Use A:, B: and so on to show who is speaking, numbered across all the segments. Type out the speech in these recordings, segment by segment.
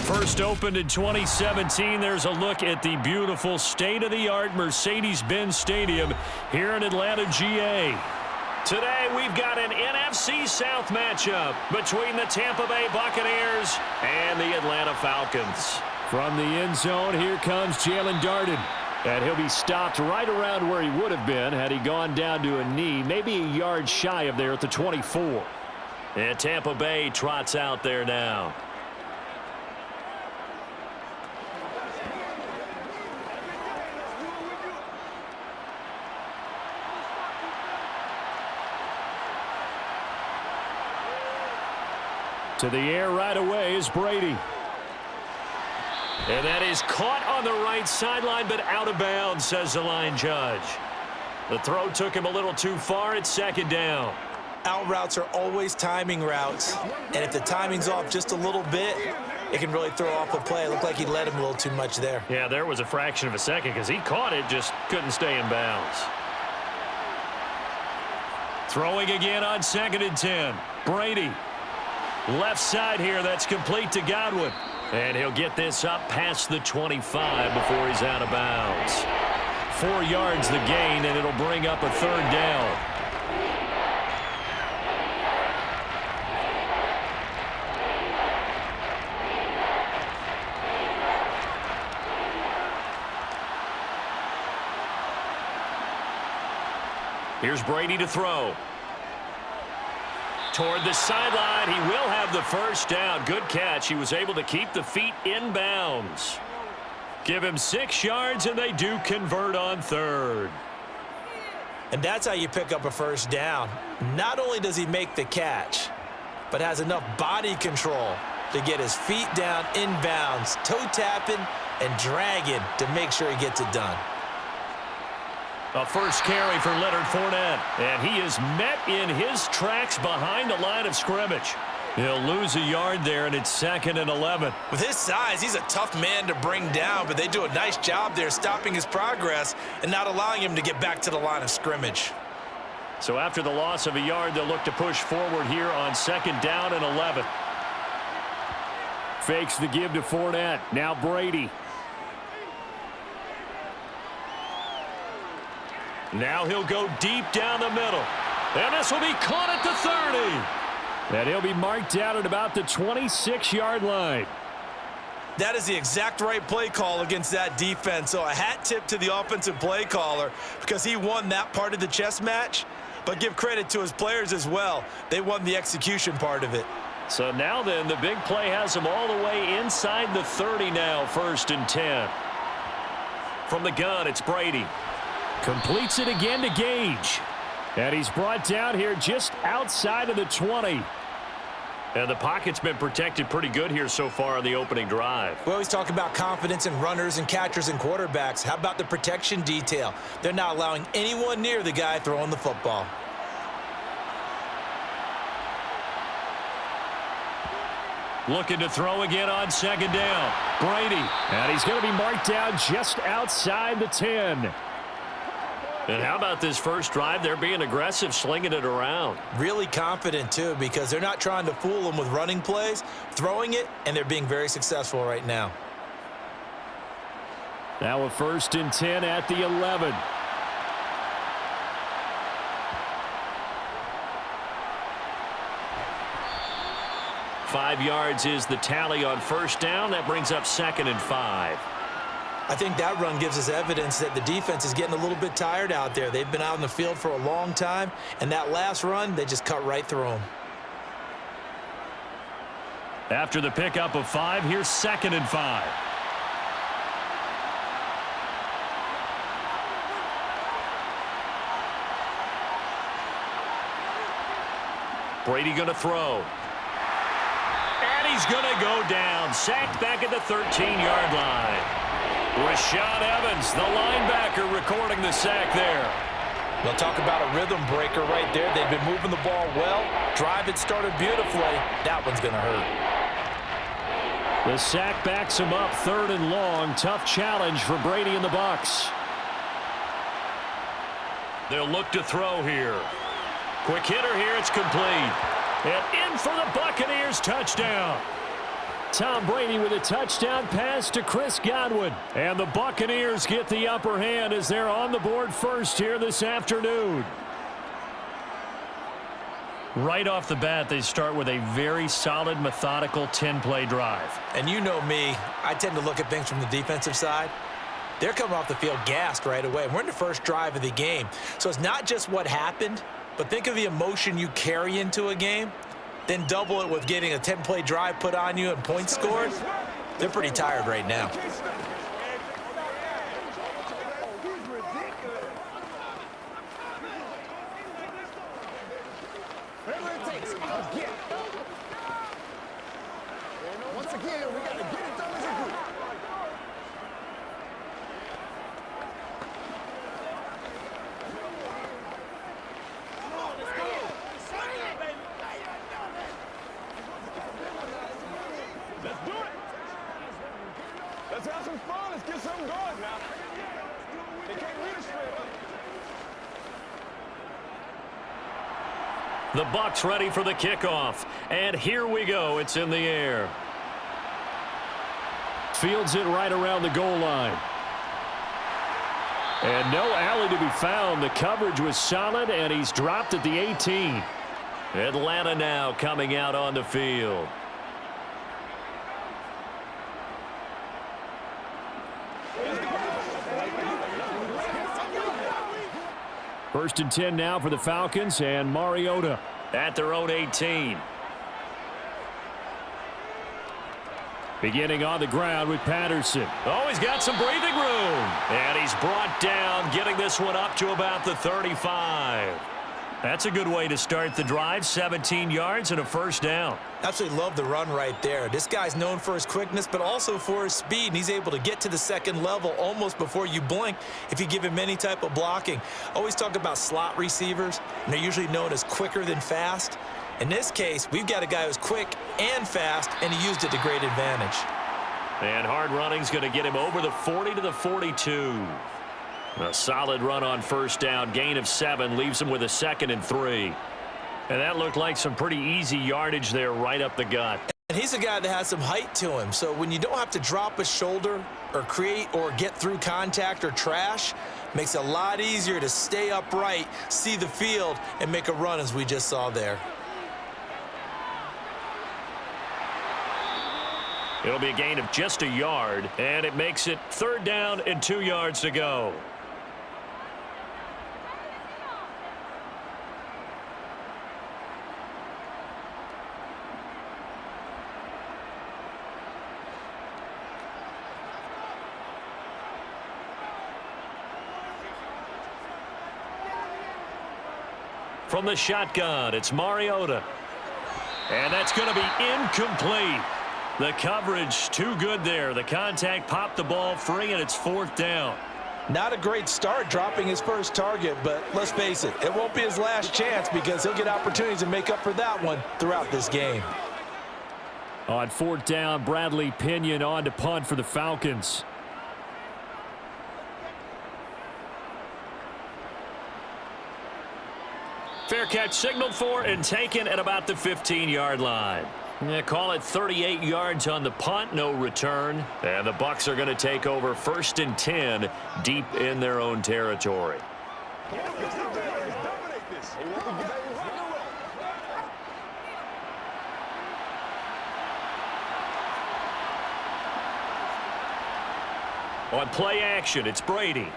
A: First opened in 2017. There's a look at the beautiful state-of-the-art Mercedes-Benz Stadium here in Atlanta, GA. Today, we've got an NFC South matchup between the Tampa Bay Buccaneers and the Atlanta Falcons.
B: From the end zone, here comes Jalen Darden. And he'll be stopped right around where he would have been had he gone down to a knee, maybe a yard shy of there at the 24.
A: And Tampa Bay trots out there now.
B: To the air right away is Brady.
A: And that is caught on the right sideline, but out of bounds, says the line judge. The throw took him a little too far. It's second down.
C: Out routes are always timing routes. And if the timing's off just a little bit, it can really throw off a play. It looked like he led him a little too much there.
A: Yeah, there was a fraction of a second because he caught it, just couldn't stay in bounds. Throwing again on 2nd and 10. Brady. Left side here, that's complete to Godwin. And he'll get this up past the 25 before he's out of bounds. 4 yards the gain, and it'll bring up a third down. Here's Brady to throw. Toward the sideline, he will have the first down. Good catch. He was able to keep the feet in bounds. Give him 6 yards, and they do convert on third.
C: And that's how you pick up a first down. Not only does he make the catch, but has enough body control to get his feet down in bounds, toe tapping and dragging to make sure he gets it done.
A: A first carry for Leonard Fournette, and he is met in his tracks behind the line of scrimmage. He'll lose a yard there, and it's 2nd and 11.
C: With his size, he's a tough man to bring down, but they do a nice job there stopping his progress and not allowing him to get back to the line of scrimmage.
A: So after the loss of a yard, they'll look to push forward here on 2nd down and 11.
B: Fakes the give to Fournette. Now Brady.
A: Now he'll go deep down the middle. And this will be caught at the 30.
B: And he'll be marked out at about the 26-yard line.
C: That is the exact right play call against that defense. So a hat tip to the offensive play caller because he won that part of the chess match. But give credit to his players as well. They won the execution part of it.
A: So now then, the big play has him all the way inside the 30 now, 1st and 10. From the gun, it's Brady.
B: Completes it again to Gage. And he's brought down here just outside of the 20.
A: And the pocket's been protected pretty good here so far on the opening drive.
C: We always talk about confidence in runners and catchers and quarterbacks. How about the protection detail? They're not allowing anyone near the guy throwing the football.
A: Looking to throw again on 2nd down. Brady.
B: And he's going to be marked down just outside the 10.
A: And how about this first drive? They're being aggressive, slinging it around.
C: Really confident, too, because they're not trying to fool them with running plays, throwing it, and they're being very successful right now.
B: Now a 1st and 10 at the 11.
A: Five yards is the tally on first down. That brings up 2nd and 5.
C: I think that run gives us evidence that the defense is getting a little bit tired out there. They've been out in the field for a long time, and that last run, they just cut right through them.
A: After the pickup of 5, here's 2nd and 5. Brady going to throw. And he's going to go down. Sacked back at the 13-yard line. Rashaan Evans, the linebacker, recording the sack there.
C: They'll talk about a rhythm breaker right there. They've been moving the ball well. Drive had started beautifully. That one's going to hurt.
B: The sack backs him up, 3rd and long. Tough challenge for Brady and the Bucs.
A: They'll look to throw here. Quick hitter here. It's complete. And in for the Buccaneers touchdown.
B: Tom Brady with a touchdown pass to Chris Godwin. And the Buccaneers get the upper hand as they're on the board first here this afternoon.
A: Right off the bat, they start with a very solid, methodical 10-play drive.
C: And you know me, I tend to look at things from the defensive side. They're coming off the field gassed right away. We're in the first drive of the game. So it's not just what happened, but think of the emotion you carry into a game. Then double it with getting a 10-play drive put on you and points scored. They're pretty tired right now.
D: Once again, we got to get it done as a group. Let's do it. Let's have some fun. Let's get something going now. They can't read us straight up.
A: The Bucs ready for the kickoff. And here we go. It's in the air.
B: Fields it right around the goal line. And no alley to be found. The coverage was solid, and he's dropped at the 18.
A: Atlanta now coming out on the field.
B: First and 10 now for the Falcons, and Mariota
A: At their own 18.
B: beginning on the ground with Patterson.
A: Oh, he's got some breathing room. And he's brought down, getting this one up to about the 35. That's a good way to start the drive. 17 yards and a first down.
C: Absolutely love the run right there. This guy's known for his quickness, but also for his speed. And he's able to get to the second level almost before you blink if you give him any type of blocking. Always talk about slot receivers, and they're usually known as quicker than fast. In this case, we've got a guy who's quick and fast, and he used it to great advantage.
A: And hard running's going to get him over the 40 to the 42. A solid run on first down. Gain of 7 leaves him with a 2nd and 3. And that looked like some pretty easy yardage there right up the gut.
C: And he's a guy that has some height to him. So when you don't have to drop a shoulder or create or get through contact or trash, makes it a lot easier to stay upright, see the field, and make a run as we just saw there.
A: It'll be a gain of just a yard, and it makes it 3rd down and 2 yards to go. From the shotgun, it's Mariota. And that's going to be incomplete. The coverage too good there. The contact popped the ball free, and it's 4th down.
C: Not a great start dropping his first target, but let's face it, it won't be his last chance because he'll get opportunities to make up for that one throughout this game.
B: On 4th down, Bradley Pinion on to punt for the Falcons.
A: Fair catch signaled for and taken at about the 15-yard line. Yeah, call it 38 yards on the punt, no return. And the Bucs are going to take over 1st and 10 deep in their own territory. On play action, it's Brady.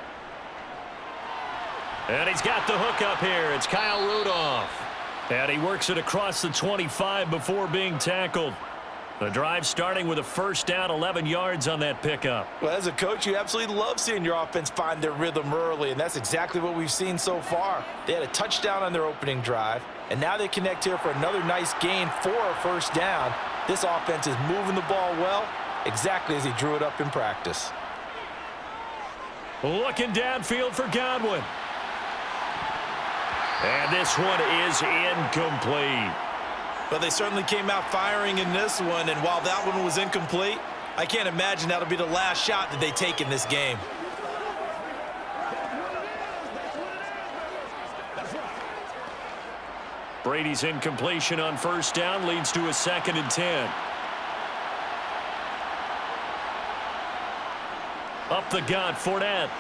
A: And he's got the hook up here. It's Kyle Rudolph. And he works it across the 25 before being tackled. The drive starting with a first down, 11 yards on that pickup.
C: Well, as a coach, you absolutely love seeing your offense find their rhythm early, and that's exactly what we've seen so far. They had a touchdown on their opening drive, and now they connect here for another nice gain for a first down. This offense is moving the ball well, exactly as he drew it up in practice.
A: Looking downfield for Godwin. And this one is incomplete.
C: But they certainly came out firing in this one, and while that one was incomplete, I can't imagine that'll be the last shot that they take in this game.
A: Brady's incompletion on first down leads to a 2nd and 10. Up the gut, Fournette.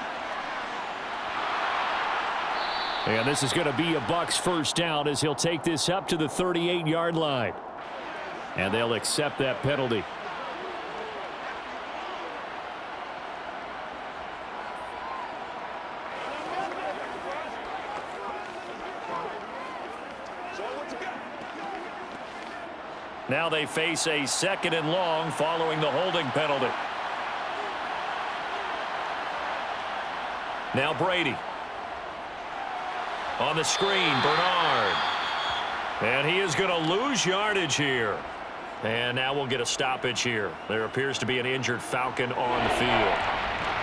B: And this is going to be a Bucs first down as he'll take this up to the 38-yard line. And they'll accept that penalty.
A: Now they face a 2nd and long following the holding penalty. Now Brady. On the screen, Bernard. And he is going to lose yardage here. And now we'll get a stoppage here. There appears to be an injured Falcon on the field.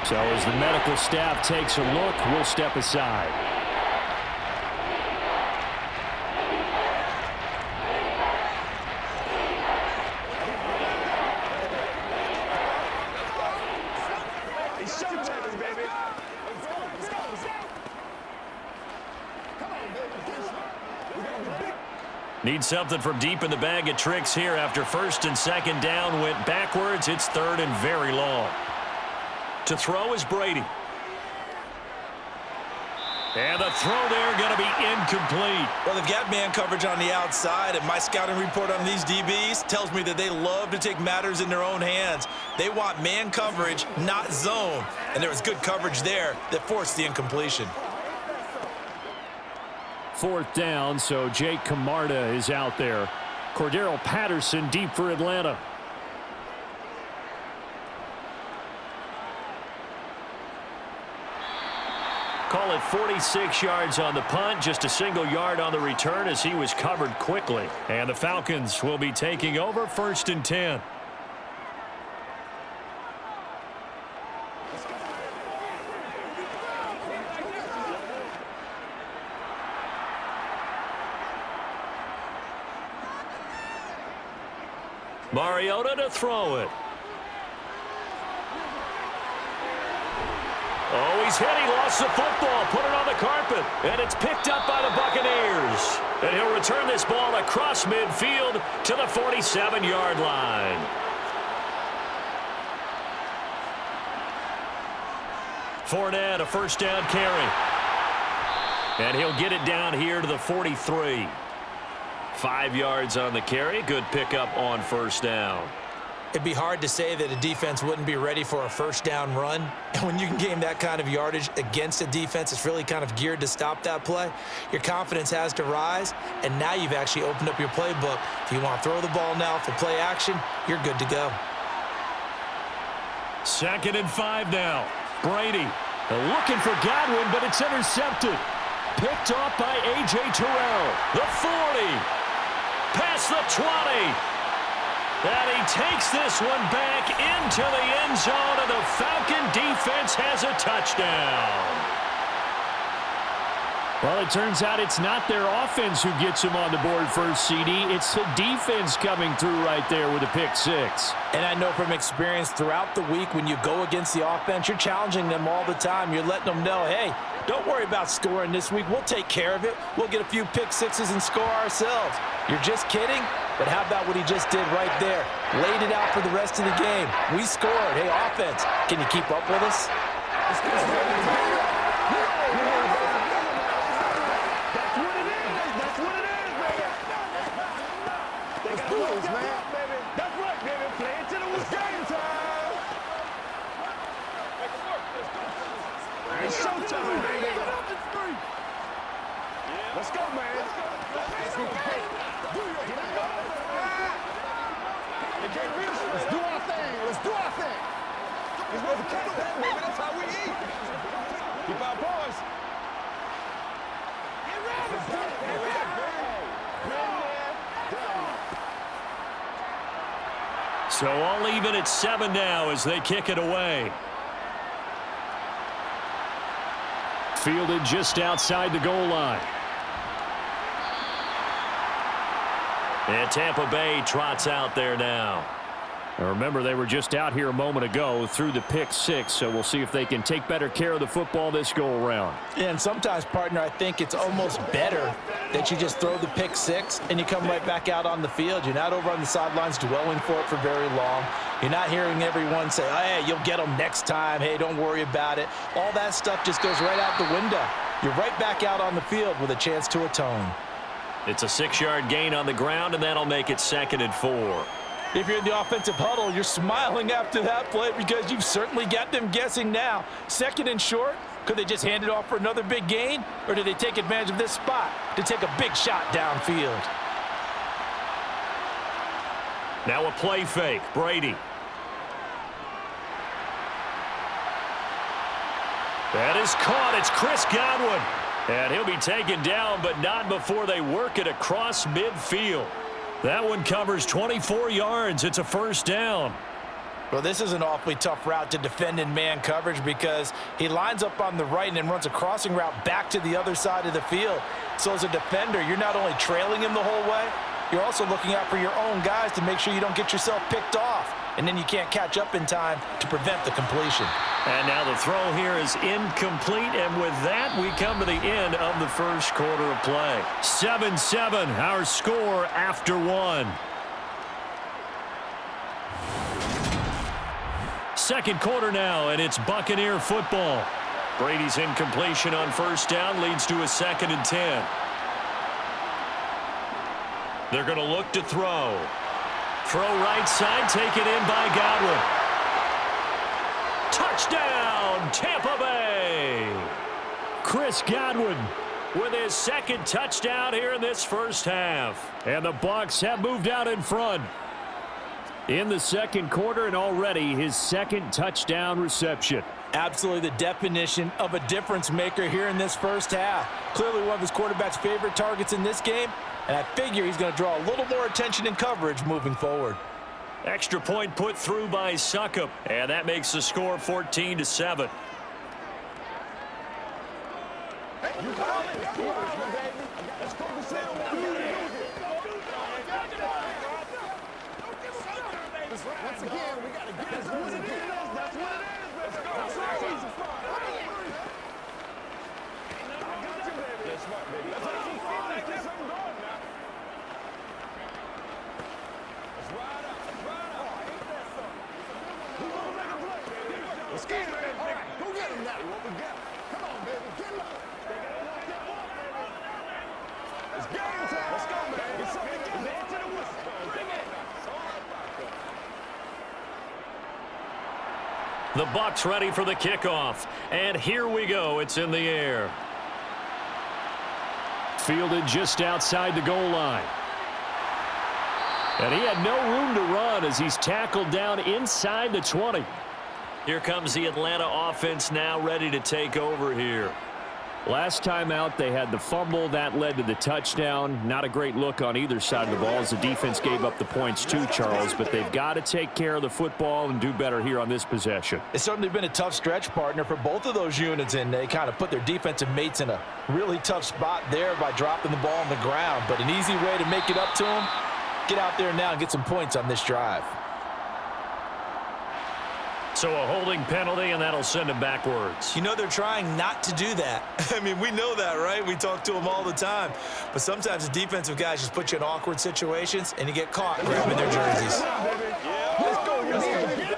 B: So as the medical staff takes a look, we'll step aside.
A: Need something from deep in the bag of tricks here after 1st and 2nd down went backwards. It's 3rd and very long. To throw is Brady. And the throw there going to be incomplete.
C: Well, they've got man coverage on the outside, and my scouting report on these DBs tells me that they love to take matters in their own hands. They want man coverage, not zone. And there was good coverage there that forced the incompletion.
B: 4th down, so Jake Camarda is out there. Cordero Patterson deep for Atlanta.
A: Call it 46 yards on the punt, just a single yard on the return as he was covered quickly. And the Falcons will be taking over 1st and 10. Mariota to throw it. Oh, he's hit. He lost the football. Put it on the carpet. And it's picked up by the Buccaneers. And he'll return this ball across midfield to the 47-yard line. Fournette, a 1st down carry. And he'll get it down here to the 43. 5 yards on the carry. Good pickup on 1st down.
C: It'd be hard to say that a defense wouldn't be ready for a 1st down run. And when you can gain that kind of yardage against a defense that's really kind of geared to stop that play, your confidence has to rise. And now you've actually opened up your playbook. If you want to throw the ball now for play action, you're good to go.
A: 2nd and 5 now. Brady.
B: Looking for Godwin, but it's intercepted. Picked off by A.J. Terrell.
A: The 40. Past the 20. And he takes this one back into the end zone, and the Falcon defense has a touchdown.
B: Well, it turns out it's not their offense who gets them on the board first, CD. It's the defense coming through right there with a pick 6.
C: And I know from experience throughout the week when you go against the offense, you're challenging them all the time. You're letting them know, hey, don't worry about scoring this week. We'll take care of it. We'll get a few pick 6s and score ourselves. You're just kidding? But how about what he just did right there? Laid it out for the rest of the game. We scored. Hey, offense, can you keep up with us?
D: It's showtime, baby. Let's go, man. Let's do our thing. Let's do our thing. We're supposed to catch that, baby. That's how we eat. Keep our boys.
A: So all even at 7 now as they kick it away.
B: Fielded just outside the goal line.
A: And Tampa Bay trots out there now.
B: Now remember, they were just out here a moment ago through the pick 6, so we'll see if they can take better care of the football this go-around.
C: And sometimes, partner, I think it's almost better that you just throw the pick 6 and you come right back out on the field. You're not over on the sidelines dwelling for it for very long. You're not hearing everyone say, hey, you'll get them next time. Hey, don't worry about it. All that stuff just goes right out the window. You're right back out on the field with a chance to atone.
A: It's a 6-yard gain on the ground, and that'll make it 2nd and 4.
C: If you're in the offensive huddle, you're smiling after that play because you've certainly got them guessing now. 2nd and short, could they just hand it off for another big gain? Or do they take advantage of this spot to take a big shot downfield?
A: Now a play fake. Brady. That is caught. It's Chris Godwin. And he'll be taken down, but not before they work it across midfield. That one covers 24 yards. It's a 1st down.
C: Well, this is an awfully tough route to defend in man coverage because he lines up on the right and then runs a crossing route back to the other side of the field. So as a defender, you're not only trailing him the whole way, you're also looking out for your own guys to make sure you don't get yourself picked off. And then you can't catch up in time to prevent the completion.
A: And now the throw here is incomplete. And with that, we come to the end of the first quarter of play. 7-7, our score after 1. Second quarter now, and it's Buccaneer football. Brady's incompletion on 1st down leads to a 2nd and 10. They're going to look to throw. Throw right side, taken in by Godwin. Touchdown, Tampa Bay. Chris Godwin with his 2nd touchdown here in this first half. And the Bucs have moved out in front in the second quarter, and already his 2nd touchdown reception.
C: Absolutely the definition of a difference maker here in this first half. Clearly one of his quarterback's favorite targets in this game, and I figure he's going to draw a little more attention and coverage moving forward.
A: Extra point put through by Succop, and that makes the score 14-7.
D: Once again, we got to get this. Once again, that's what it is. Let's go. I got you, baby. That's smart, baby. Let's have some fun. Let's get something going now. Let's ride out. Let's ride out. Ain't that something? Who's going to make a play, baby? Let's get him. All right, go get him now. What we got? Come on, baby. Get him up. It's game time. Let's go, man. Get something together. Man to the whistle. Bring it.
A: The Bucs ready for the kickoff. And here we go. It's in the air.
B: Fielded just outside the goal line. And he had no room to run as he's tackled down inside the 20.
A: Here comes the Atlanta offense now ready to take over here.
B: Last time out, they had the fumble. That led to the touchdown. Not a great look on either side of the ball as the defense gave up the points too, Charles. But they've got to take care of the football and do better here on this possession.
C: It's certainly been a tough stretch, partner, for both of those units, and they kind of put their defensive mates in a really tough spot there by dropping the ball on the ground. But an easy way to make it up to them, get out there now and get some points on this drive.
A: So a holding penalty, and that'll send him backwards.
C: You know they're trying not to do that. I mean, we know that, right? We talk to them all the time. But sometimes the defensive guys just put you in awkward situations, and you get caught grabbing their jerseys.
D: Let's go. Let's go.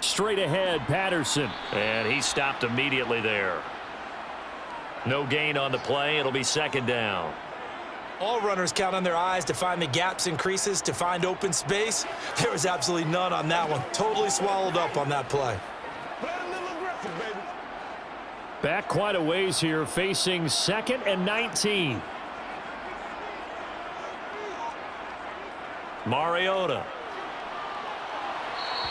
A: Straight ahead, Patterson. And he stopped immediately there. No gain on the play. It'll be 2nd down.
C: All runners count on their eyes to find the gaps and creases, to find open space. There was absolutely none on that one. Totally swallowed up on that play.
A: Back quite a ways here, facing 2nd and 19. Mariota.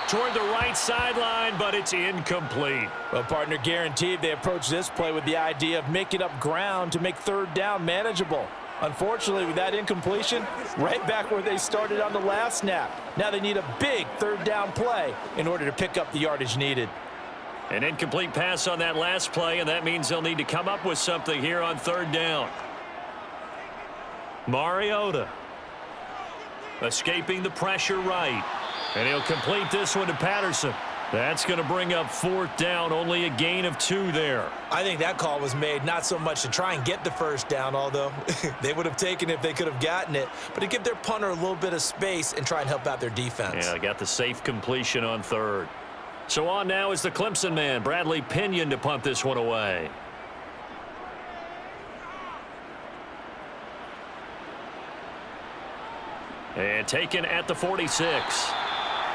A: Toward the right sideline, but it's incomplete.
C: Well, partner, guaranteed they approach this play with the idea of making up ground to make 3rd down manageable. Unfortunately, with that incompletion, right back where they started on the last snap. Now they need a big 3rd down play in order to pick up the yardage needed.
A: An incomplete pass on that last play, and that means they'll need to come up with something here on 3rd down. Mariota escaping the pressure right. And he'll complete this one to Patterson. That's going to bring up 4th down, only a gain of 2 there.
C: I think that call was made not so much to try and get the first down, although they would have taken it if they could have gotten it, but to give their punter a little bit of space and try and help out their defense.
A: Yeah, got the safe completion on 3rd. So on now is the Clemson man, Bradley Pinion, to punt this one away. And taken at the 46.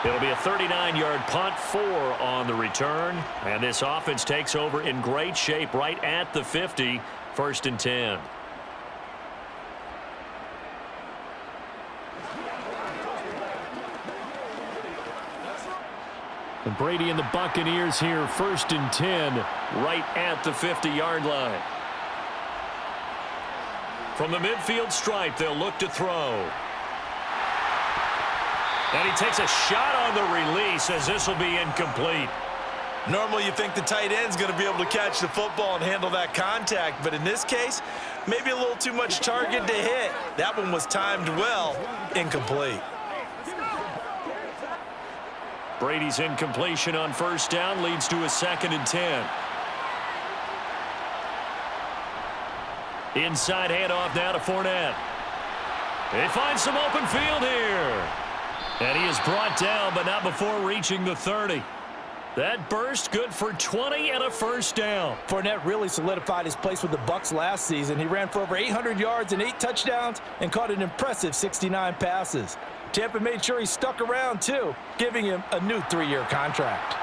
A: It'll be a 39-yard punt, 4 on the return. And this offense takes over in great shape right at the 50, 1st and 10. And Brady and the Buccaneers here, 1st and 10, right at the 50-yard line. From the midfield stripe, they'll look to throw. And he takes a shot on the release as this will be incomplete.
C: Normally you think the tight end's going to be able to catch the football and handle that contact, but in this case, maybe a little too much target to hit. That one was timed well, incomplete.
A: Brady's incompletion on 1st down leads to a 2nd and 10. Inside handoff now to Fournette. They find some open field here. And he is brought down, but not before reaching the 30. That burst good for 20 and a 1st down.
C: Fournette really solidified his place with the Bucs last season. He ran for over 800 yards and 8 touchdowns and caught an impressive 69 passes. Tampa made sure he stuck around, too, giving him a new 3-year contract.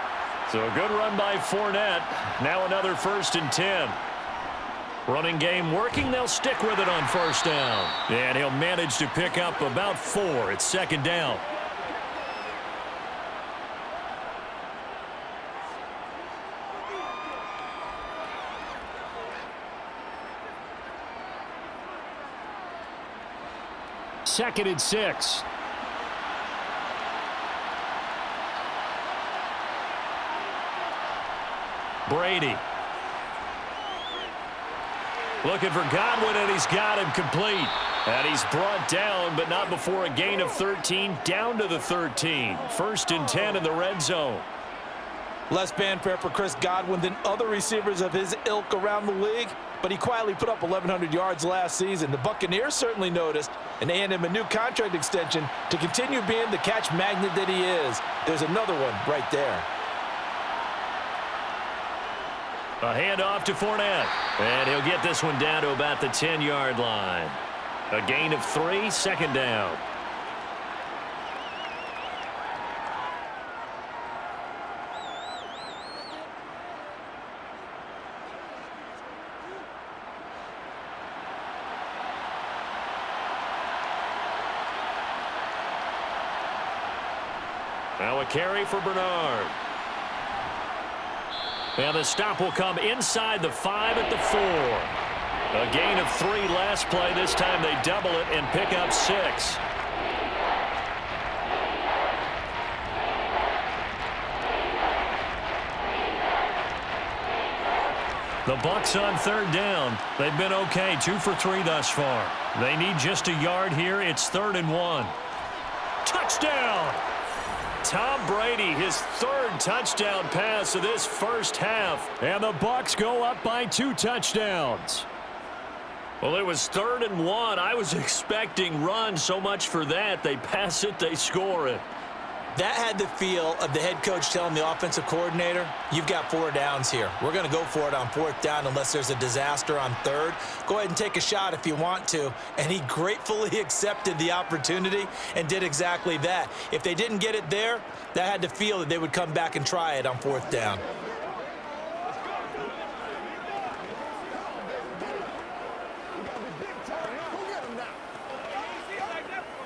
A: So a good run by Fournette. Now another 1st and 10. Running game working. They'll stick with it on 1st down. And he'll manage to pick up about 4. It's 2nd down. Second and 6. Brady. Looking for Godwin, and he's got him complete. And he's brought down, but not before a gain of 13, down to the 13. 1st and 10 in the red zone.
C: Less fanfare for Chris Godwin than other receivers of his ilk around the league, but he quietly put up 1,100 yards last season. The Buccaneers certainly noticed, and they hand him a new contract extension to continue being the catch magnet that he is. There's another one right there.
A: A handoff to Fournette. And he'll get this one down to about the 10-yard line. A gain of 3, 2nd down. Now a carry for Bernard. And the stop will come inside the 5 at the 4. A gain of 3 last play. This time they double it and pick up 6. The Bucs on 3rd down. They've been okay, 2 for 3 thus far. They need just a yard here. It's 3rd and 1. Touchdown! Tom Brady, his 3rd touchdown pass of this first half. And the Bucs go up by 2 touchdowns. Well, it was 3rd and 1. I was expecting run, so much for that. They pass it, they score it.
C: That had the feel of the head coach telling the offensive coordinator, you've got 4 downs here. We're going to go for it on 4th down unless there's a disaster on 3rd. Go ahead and take a shot if you want to. And he gratefully accepted the opportunity and did exactly that. If they didn't get it there, that had the feel that they would come back and try it on 4th down.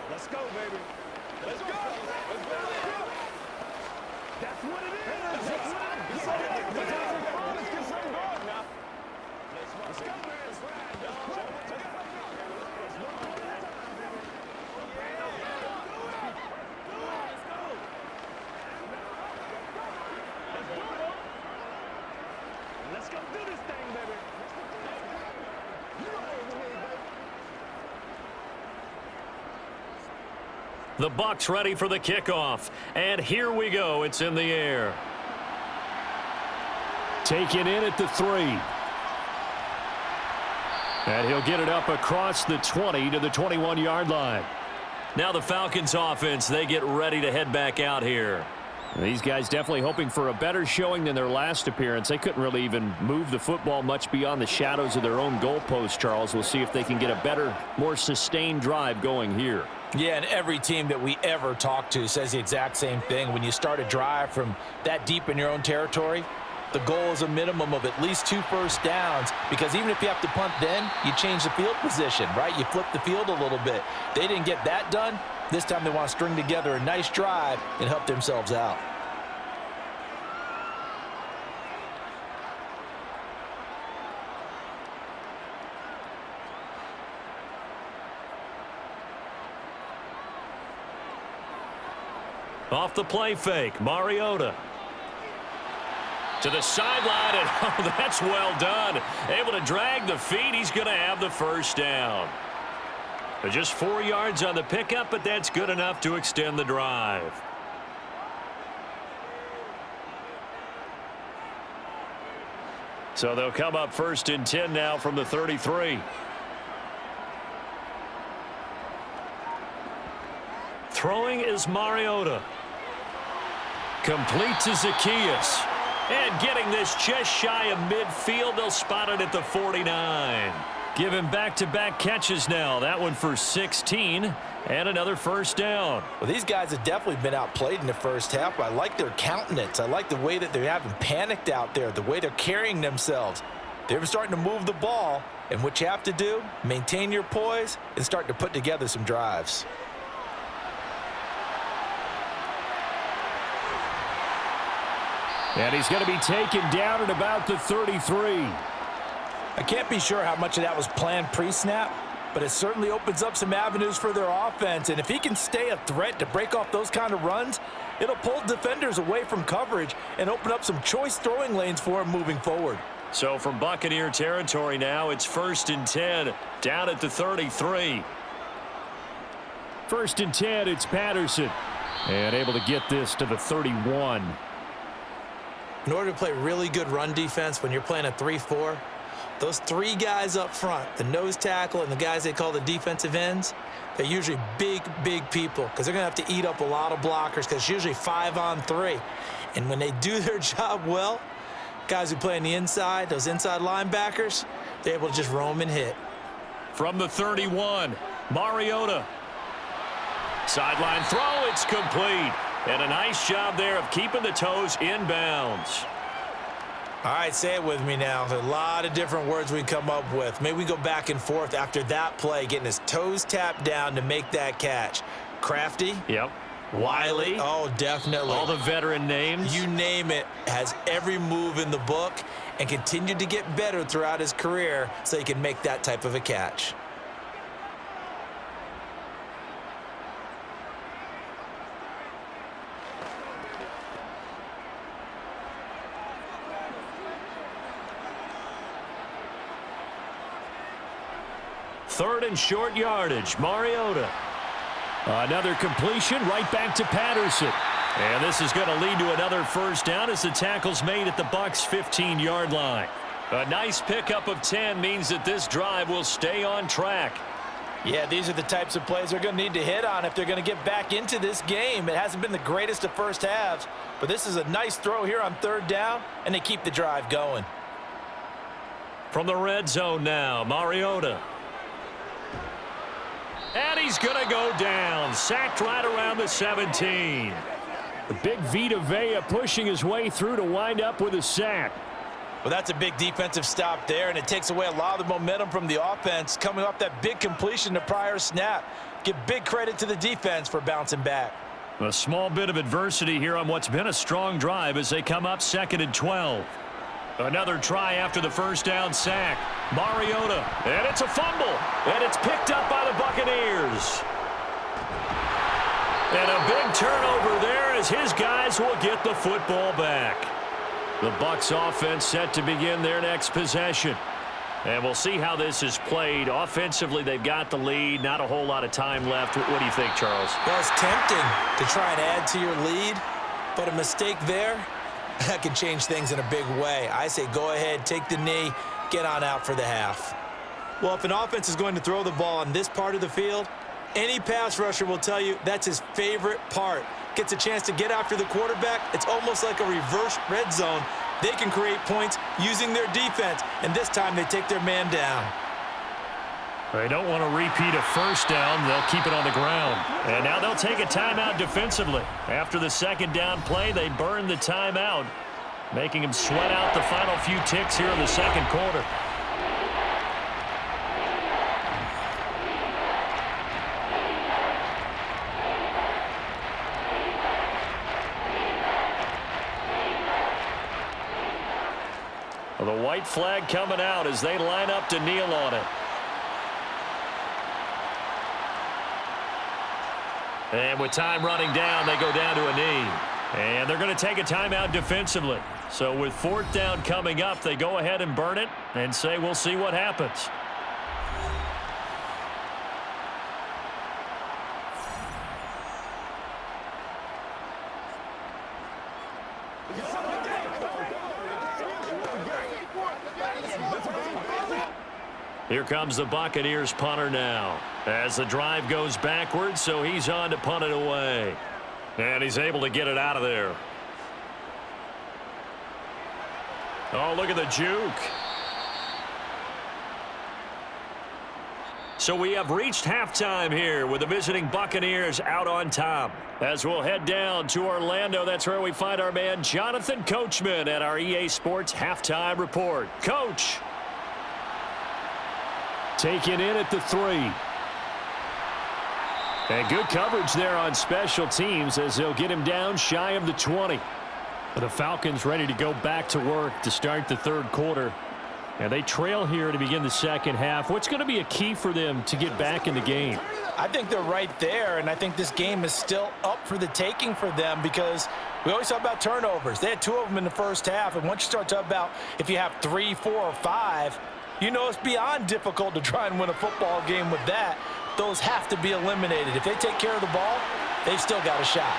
D: Let's go, baby. Let's go. That's what it is. That's what it is. Let's get something going now. Let's go, man. Let's go do this thing, baby. You know what we need, baby.
A: The Bucs ready for the kickoff. And here we go. It's in the air.
B: Taken in at the 3. And he'll get it up across the 20 to the 21-yard line.
A: Now the Falcons offense, they get ready to head back out here.
B: These guys definitely hoping for a better showing than their last appearance. They couldn't really even move the football much beyond the shadows of their own goalpost, Charles. We'll see if they can get a better, more sustained drive going here.
C: Yeah, and every team that we ever talk to says the exact same thing. When you start a drive from that deep in your own territory, the goal is a minimum of at least 2 first downs, because even if you have to punt then, you change the field position, right? You flip the field a little bit. They didn't get that done. This time they want to string together a nice drive and help themselves out.
A: Off the play fake, Mariota. To the sideline, and oh, that's well done. Able to drag the feet. He's going to have the first down. Just 4 yards on the pickup, but that's good enough to extend the drive. So they'll come up 1st and 10 now from the 33. Throwing is Mariota. Complete to Zacchaeus. And getting this just shy of midfield. They'll spot it at the 49. Give him back-to-back catches now. That one for 16 and another first down.
C: Well, these guys have definitely been outplayed in the first half, but I like their countenance. I like the way that they haven't panicked out there, the way they're carrying themselves. They're starting to move the ball, and what you have to do, maintain your poise and start to put together some drives.
B: And he's going to be taken down at about the 33.
C: I can't be sure how much of that was planned pre-snap, but it certainly opens up some avenues for their offense. And if he can stay a threat to break off those kind of runs, it'll pull defenders away from coverage and open up some choice throwing lanes for him moving forward.
A: So from Buccaneer territory now, it's 1st and 10 down at the 33.
B: 1st and 10, it's Patterson. And able to get this to the 31.
C: In order to play really good run defense when you're playing a 3-4, those 3 guys up front, the nose tackle and the guys they call the defensive ends, they're usually big, big people because they're going to have to eat up a lot of blockers because it's usually 5-on-3. And when they do their job well, guys who play on the inside, those inside linebackers, they're able to just roam and hit.
A: From the 31, Mariota. Sideline throw, it's complete. And a nice job there of keeping the toes inbounds.
C: All right, say it with me now. There's a lot of different words we come up with. Maybe we go back and forth after that play, getting his toes tapped down to make that catch. Crafty.
A: Yep.
C: Wiley. Oh, definitely.
A: All the veteran names.
C: You name it. Has every move in the book and continued to get better throughout his career so he can make that type of a catch.
A: Third and short yardage, Mariota.
B: Another completion right back to Patterson.
A: And this is going to lead to another first down as the tackle's made at the Bucs' 15-yard line. A nice pickup of 10 means that this drive will stay on track.
C: Yeah, these are the types of plays they're going to need to hit on if they're going to get back into this game. It hasn't been the greatest of first halves, but this is a nice throw here on 3rd down, and they keep the drive going.
A: From the red zone now, Mariota. And he's going to go down. Sacked right around the 17.
B: The big Vita Vea pushing his way through to wind up with a sack.
C: Well, that's a big defensive stop there, and it takes away a lot of the momentum from the offense coming off that big completion the prior snap. Give big credit to the defense for bouncing back.
A: A small bit of adversity here on what's been a strong drive as they come up 2nd and 12. Another try after the first down sack. Mariota, and it's a fumble, and it's picked up by the Buccaneers. And a big turnover there as his guys will get the football back. The Bucs offense set to begin their next possession. And we'll see how this is played. Offensively, they've got the lead. Not a whole lot of time left. What do you think, Charles?
C: Well, it's tempting to try and add to your lead, but a mistake there that can change things in a big way. I say go ahead, take the knee, get on out for the half. Well, if an offense is going to throw the ball on this part of the field, any pass rusher will tell you that's his favorite part. Gets a chance to get after the quarterback. It's almost like a reverse red zone. They can create points using their defense, and this time they take their man down.
A: They don't want to repeat a first down. They'll keep it on the ground. And now they'll take a timeout defensively. After the second down play, they burn the timeout, making them sweat out the final few ticks here in the second quarter. The white flag coming out as they line up to kneel on it. And with time running down, they go down to a knee. And they're going to take a timeout defensively. So with fourth down coming up, they go ahead and burn it and say we'll see what happens. Here comes the Buccaneers punter now as the drive goes backwards, so he's on to punt it away. And he's able to get it out of there. Oh, look at the juke. So we have reached halftime here with the visiting Buccaneers out on top. As we'll head down to Orlando, that's where we find our man Jonathan Coachman at our EA Sports Halftime Report. Coach. Taken in at the 3. And good coverage there on special teams as they'll get him down shy of the 20. The Falcons ready to go back to work to start the third quarter. And they trail here to begin the second half. What's going to be a key for them to get back in the game?
C: I think they're right there, and I think this game is still up for the taking for them because we always talk about turnovers. They had 2 of them in the first half, and once you start talking about if you have 3, 4, or 5, you know it's beyond difficult to try and win a football game with that. Those have to be eliminated. If they take care of the ball, they've still got a shot.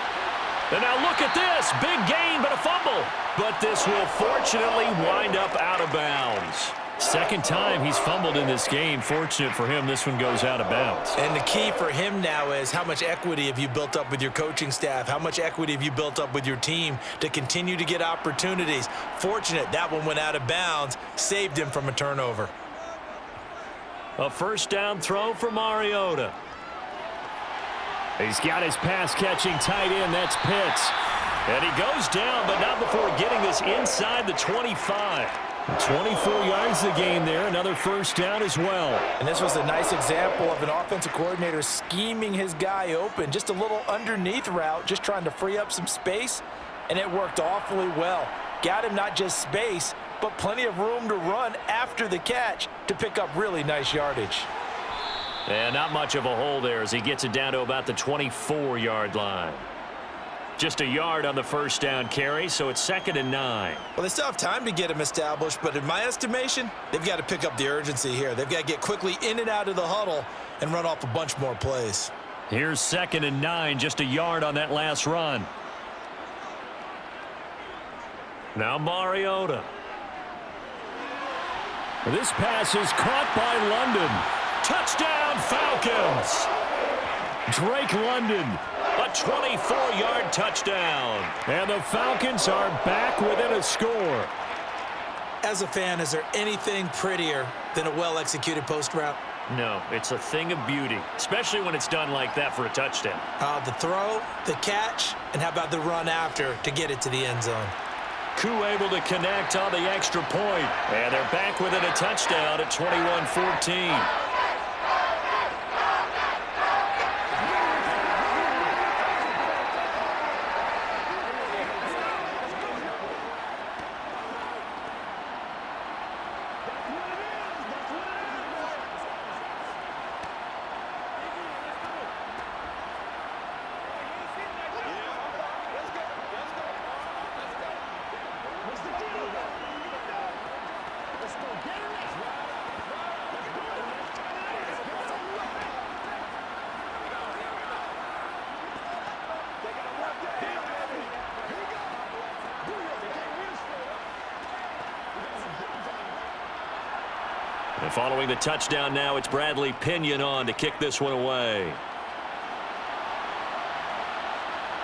A: And now look at this. Big gain, but a fumble. But this will fortunately wind up out of bounds. Second time he's fumbled in this game. Fortunate for him, this one goes out of bounds.
C: And the key for him now is how much equity have you built up with your coaching staff? How much equity have you built up with your team to continue to get opportunities? Fortunate that one went out of bounds, saved him from a turnover.
A: A first down throw for Mariota.
B: He's got his pass-catching tight end. That's Pitts.
A: And he goes down, but not before getting this inside the 25.
B: 24 yards to gain there. Another first down as well.
C: And this was a nice example of an offensive coordinator scheming his guy open. Just a little underneath route, just trying to free up some space, and it worked awfully well. Got him not just space, but plenty of room to run after the catch to pick up really nice yardage.
A: And not much of a hole there as he gets it down to about the 24-yard line. Just a yard on the first down carry, so it's 2nd and 9.
C: Well, they still have time to get him established, but in my estimation, they've got to pick up the urgency here. They've got to get quickly in and out of the huddle and run off a bunch more plays.
A: Here's 2nd and 9, just a yard on that last run. Now Mariota.
B: This pass is caught by London.
A: Touchdown, Falcons!
B: Drake London.
A: A 24-yard touchdown.
B: And the Falcons are back within a score.
C: As a fan, is there anything prettier than a well-executed post route?
A: No, it's a thing of beauty, especially when it's done like that for a touchdown.
C: The throw, the catch, and how about the run after to get it to the end zone?
A: Koo able to connect on the extra point. And they're back within a touchdown at 21-14. And following the touchdown now, it's Bradley Pinion on to kick this one away.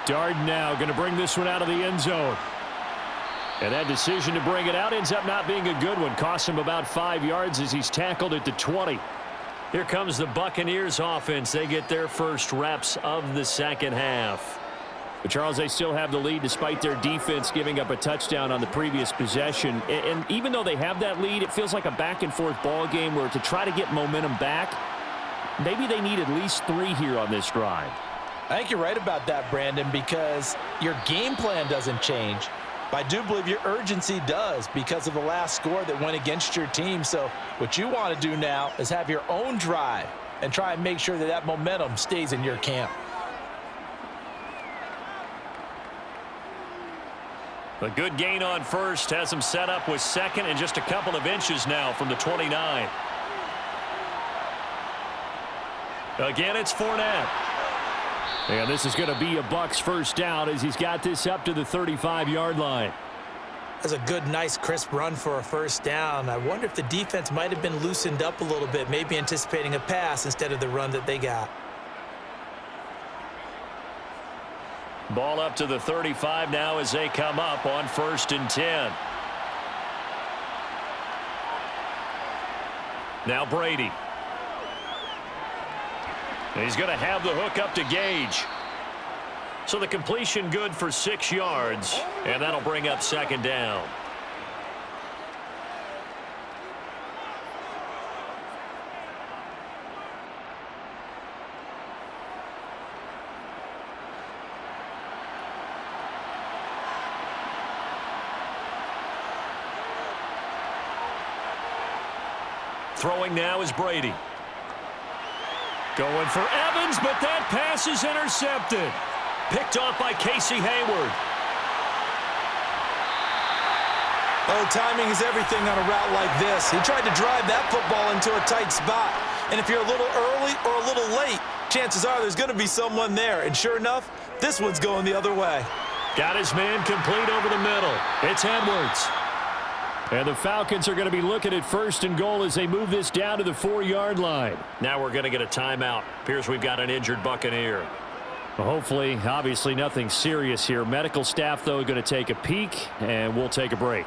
B: Darden now going to bring this one out of the end zone. And that decision to bring it out ends up not being a good one. Costs him about 5 yards as he's tackled at the 20.
A: Here comes the Buccaneers offense. They get their first reps of the second half.
B: But Charles, they still have the lead despite their defense giving up a touchdown on the previous possession. And even though they have that lead, it feels like a back-and-forth ball game where to try to get momentum back, maybe they need at least 3 here on this drive.
C: I think you're right about that, Brandon, because your game plan doesn't change. But I do believe your urgency does because of the last score that went against your team. So what you want to do now is have your own drive and try and make sure that that momentum stays in your camp.
A: A good gain on first has him set up with second and just a couple of inches now from the 29. Again, it's Fournette.
B: And this is going to be a Bucs first down as he's got this up to the 35-yard line.
C: That's a good, nice, crisp run for a first down. I wonder if the defense might have been loosened up a little bit, maybe anticipating a pass instead of the run that they got.
A: Ball up to the 35 now as they come up on 1st and 10. Now Brady. And he's going to have the hook up to Gage. So the completion good for 6 yards, and that'll bring up 2nd down. Throwing now is Brady. Going for Evans, but that pass is intercepted. Picked off by Casey Hayward.
C: Oh, timing is everything on a route like this. He tried to drive that football into a tight spot. And if you're a little early or a little late, chances are there's going to be someone there. And sure enough, this one's going the other way.
A: Got his man complete over the middle. It's Edwards.
B: And the Falcons are going to be looking at 1st and goal as they move this down to the 4-yard line.
A: Now we're going to get a timeout. Appears we've got an injured Buccaneer.
B: Well, hopefully, obviously nothing serious here. Medical staff, though, going to take a peek, and we'll take a break.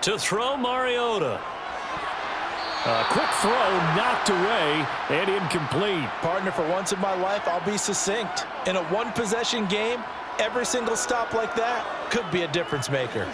A: To throw, Mariota.
B: A quick throw knocked away and incomplete.
C: Partner, for once in my life, I'll be succinct. In a one-possession game, every single stop like that could be a difference maker.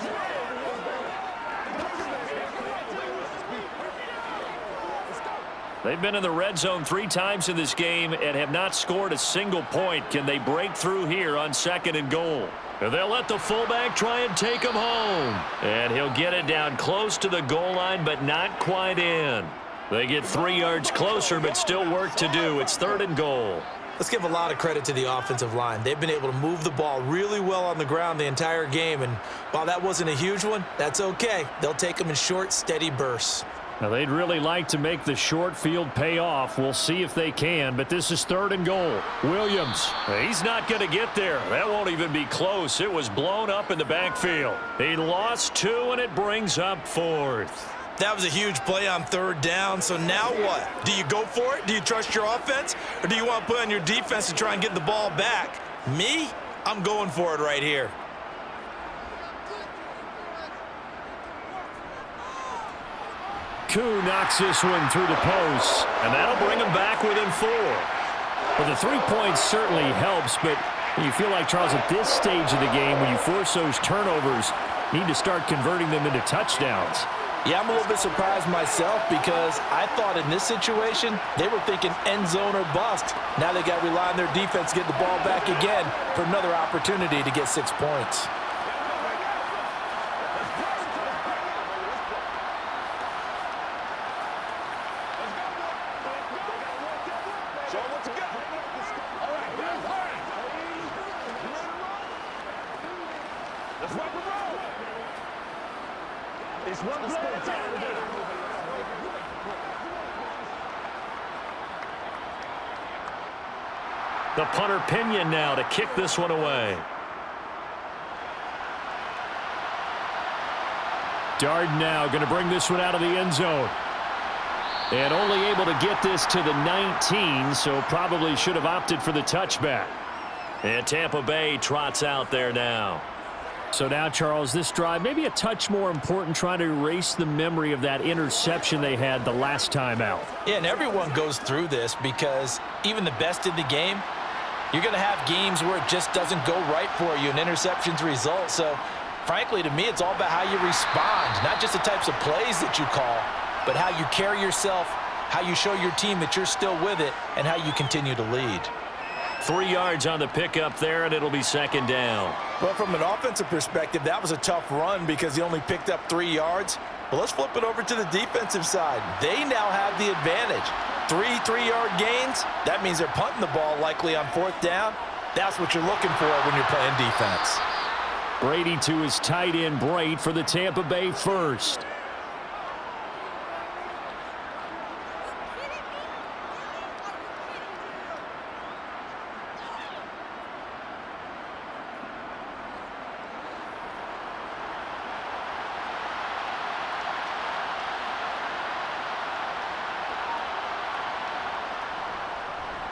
A: They've been in the red zone 3 times in this game and have not scored a single point. Can they break through here on 2nd and goal? And they'll let the fullback try and take him home. And he'll get it down close to the goal line, but not quite in. They get 3 yards closer, but still work to do. It's 3rd and goal.
C: Let's give a lot of credit to the offensive line. They've been able to move the ball really well on the ground the entire game. And while that wasn't a huge one, that's okay. They'll take them in short, steady bursts.
B: Now, they'd really like to make the short field pay off. We'll see if they can, but this is 3rd and goal. Williams.
A: He's not going to get there. That won't even be close. It was blown up in the backfield. He lost 2, and it brings up 4th.
C: That was a huge play on 3rd down, so now what? Do you go for it? Do you trust your offense? Or do you want to put on your defense to try and get the ball back? Me? I'm going for it right here.
B: Koo knocks this one through the post.
A: And that'll bring him back within 4.
B: Well, the 3 points certainly helps, but you feel like, Charles, at this stage of the game, when you force those turnovers, you need to start converting them into touchdowns.
C: Yeah, I'm a little bit surprised myself because I thought in this situation, they were thinking end zone or bust. Now they got to rely on their defense to get the ball back again for another opportunity to get 6 points.
D: It's one play.
A: The punter Pinion now to kick this one away.
B: Darden now going to bring this one out of the end zone. And only able to get this to the 19, so probably should have opted for the touchback.
A: And Tampa Bay trots out there now.
B: So now, Charles, this drive maybe a touch more important, trying to erase the memory of that interception they had the last time out.
C: Yeah, and everyone goes through this because even the best in the game, you're going to have games where it just doesn't go right for you and interceptions result. So, frankly, to me, it's all about how you respond, not just the types of plays that you call, but how you carry yourself, how you show your team that you're still with it, and how you continue to lead.
A: 3 yards on the pickup there, and it'll be second down.
C: Well, from an offensive perspective, that was a tough run because he only picked up 3 yards. But let's flip it over to the defensive side. They now have the advantage. 3-3-yard gains, that means they're punting the ball likely on 4th down. That's what you're looking for when you're playing defense.
B: Brady to his tight end, Braid, for the Tampa Bay first.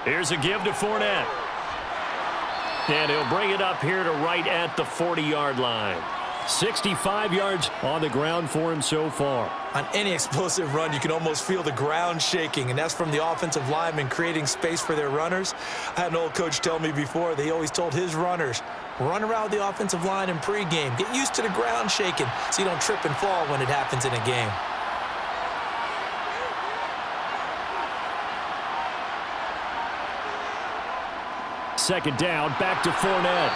A: Here's a give to Fournette. And he'll bring it up here to right at the 40-yard line.
B: 65 yards on the ground for him so far.
C: On any explosive run, you can almost feel the ground shaking, and that's from the offensive linemen creating space for their runners. I had an old coach tell me before, they always told his runners, run around the offensive line in pregame. Get used to the ground shaking so you don't trip and fall when it happens in a game.
B: Second down, back to Fournette.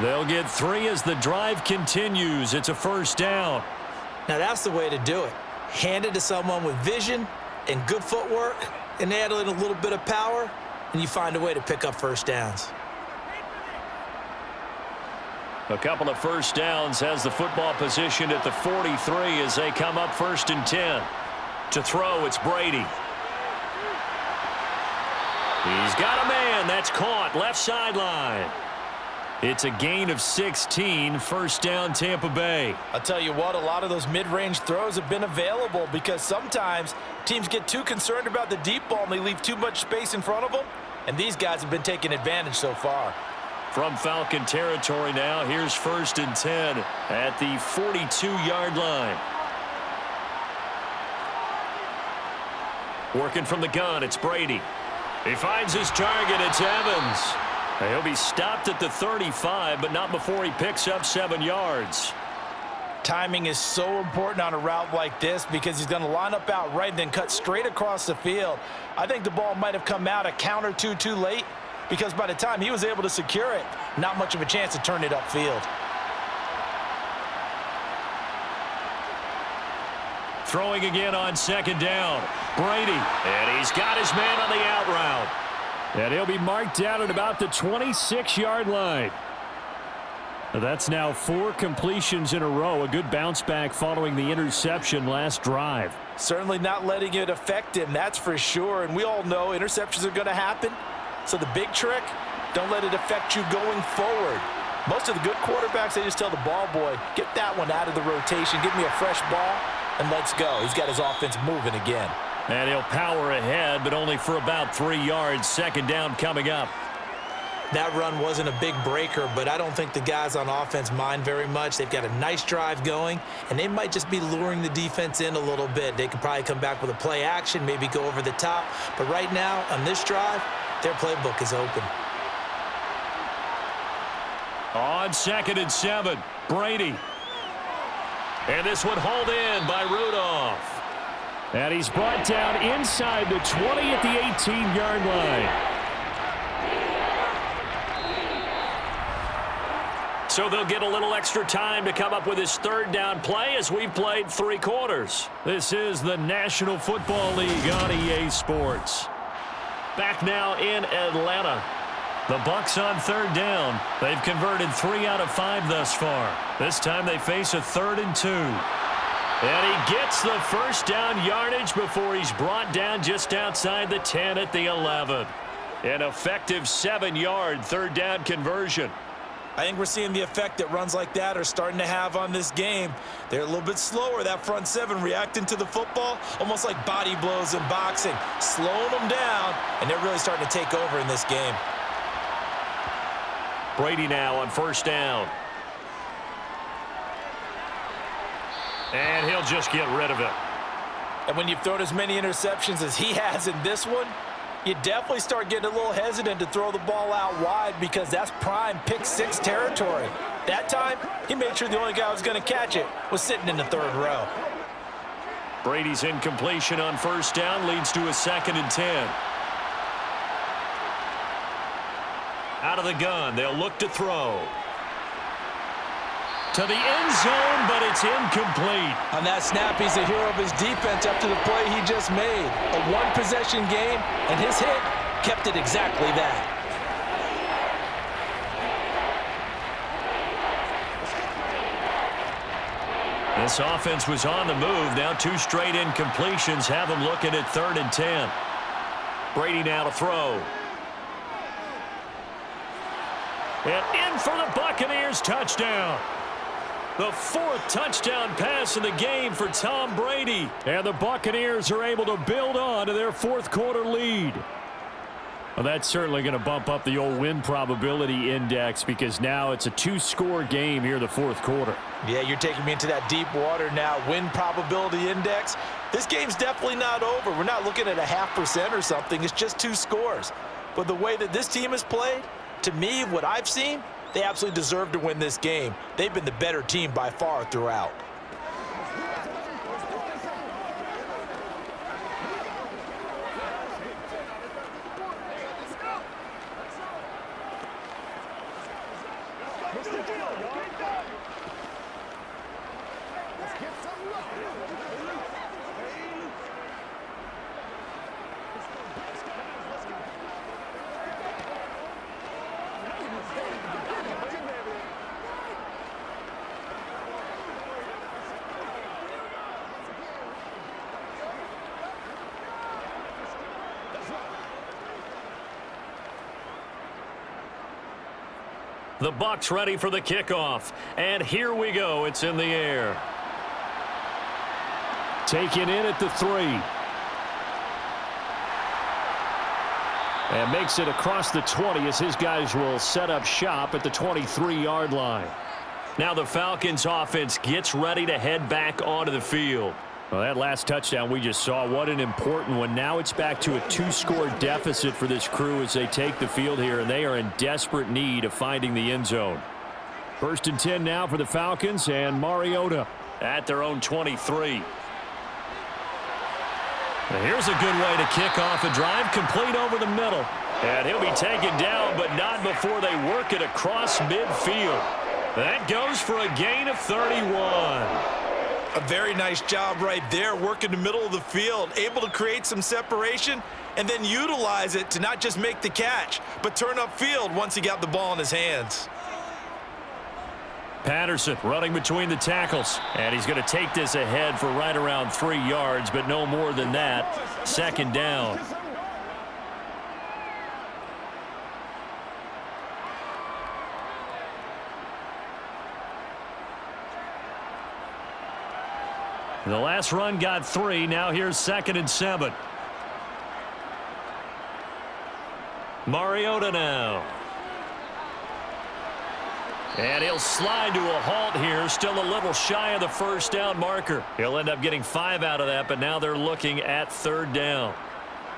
A: They'll get 3 as the drive continues. It's a first down.
C: Now that's the way to do it. Hand it to someone with vision and good footwork, and add in a little bit of power, and you find a way to pick up first downs.
A: A couple of first downs has the football position at the 43 as they come up 1st and 10. To throw, it's Brady. He's got a man. That's caught. Left sideline. It's a gain of 16. First down, Tampa Bay.
C: I'll tell you what, a lot of those mid-range throws have been available because sometimes teams get too concerned about the deep ball and they leave too much space in front of them, and these guys have been taking advantage so far.
A: From Falcon territory now, here's 1st and 10 at the 42-yard line. Working from the gun, it's Brady. He finds his target. It's Evans. He'll be stopped at the 35, but not before he picks up 7 yards.
C: Timing is so important on a route like this because he's going to line up out right and then cut straight across the field. I think the ball might have come out a count or two too late because by the time he was able to secure it, not much of a chance to turn it upfield.
A: Throwing again on 2nd down. Brady, and he's got his man on the out route.
B: And he'll be marked down at about the 26-yard line. That's now 4 completions in a row. A good bounce back following the interception last drive.
C: Certainly not letting it affect him, that's for sure. And we all know interceptions are going to happen. So the big trick, don't let it affect you going forward. Most of the good quarterbacks, they just tell the ball boy, get that one out of the rotation, give me a fresh ball, and let's go. He's got his offense moving again.
A: And he'll power ahead, but only for about 3 yards. 2nd down coming up.
C: That run wasn't a big breaker, but I don't think the guys on offense mind very much. They've got a nice drive going, and they might just be luring the defense in a little bit. They could probably come back with a play action, maybe go over the top. But right now, on this drive, their playbook is open.
A: On 2nd and 7, Brady. And this one hauled in by Rudolph.
B: And he's brought down inside the 20 at the 18-yard line.
A: So they'll get a little extra time to come up with his 3rd down play as we've played 3 quarters. This is the National Football League on EA Sports. Back now in Atlanta. The Bucs on third down. They've converted 3 out of 5 thus far. This time they face a 3rd and 2. And he gets the first down yardage before he's brought down just outside the 10 at the 11. An effective 7-yard third down conversion.
C: I think we're seeing the effect that runs like that are starting to have on this game. They're a little bit slower, that front 7, reacting to the football, almost like body blows in boxing, slowing them down, and they're really starting to take over in this game.
A: Brady now on first down. And he'll just get rid of it.
C: And when you've thrown as many interceptions as he has in this one, you definitely start getting a little hesitant to throw the ball out wide because that's prime pick 6 territory. That time, he made sure the only guy who was going to catch it was sitting in the 3rd row.
A: Brady's incompletion on first down leads to a 2nd and 10. Out of the gun, they'll look to throw. To the end zone, but it's incomplete.
C: On that snap, he's the hero of his defense after the play he just made. A one-possession game, and his hit kept it exactly that.
A: This offense was on the move. Now 2 straight incompletions have them looking at 3rd and 10. Brady now to throw. And in for the Buccaneers, touchdown. The 4th touchdown pass in the game for Tom Brady. And the Buccaneers are able to build on to their 4th quarter lead. Well, that's certainly going to bump up the old win probability index because now it's a 2-score game here in the 4th quarter.
C: Yeah, you're taking me into that deep water now. Win probability index. This game's definitely not over. We're not looking at a 0.5% or something. It's just 2 scores. But the way that this team has played, to me, what I've seen, they absolutely deserve to win this game. They've been the better team by far throughout.
A: The Bucs ready for the kickoff. And here we go. It's in the air. Taken in at the 3. And makes it across the 20 as his guys will set up shop at the 23-yard line. Now the Falcons offense gets ready to head back onto the field. Well, that last touchdown we just saw, what an important one. Now it's back to a 2-score deficit for this crew as they take the field here, and they are in desperate need of finding the end zone. 1st and 10 now for the Falcons, and Mariota at their own 23. Now here's a good way to kick off a drive, complete over the middle. And he'll be taken down, but not before they work it across midfield. That goes for a gain of 31.
C: A very nice job right there, working the middle of the field, able to create some separation and then utilize it to not just make the catch, but turn upfield once he got the ball in his hands.
A: Patterson running between the tackles, and he's going to take this ahead for right around 3 yards, but no more than that. 2nd down. The last run got 3. Now here's 2nd and 7. Mariota now. And he'll slide to a halt here. Still a little shy of the 1st down marker. He'll end up getting 5 out of that, but now they're looking at 3rd down.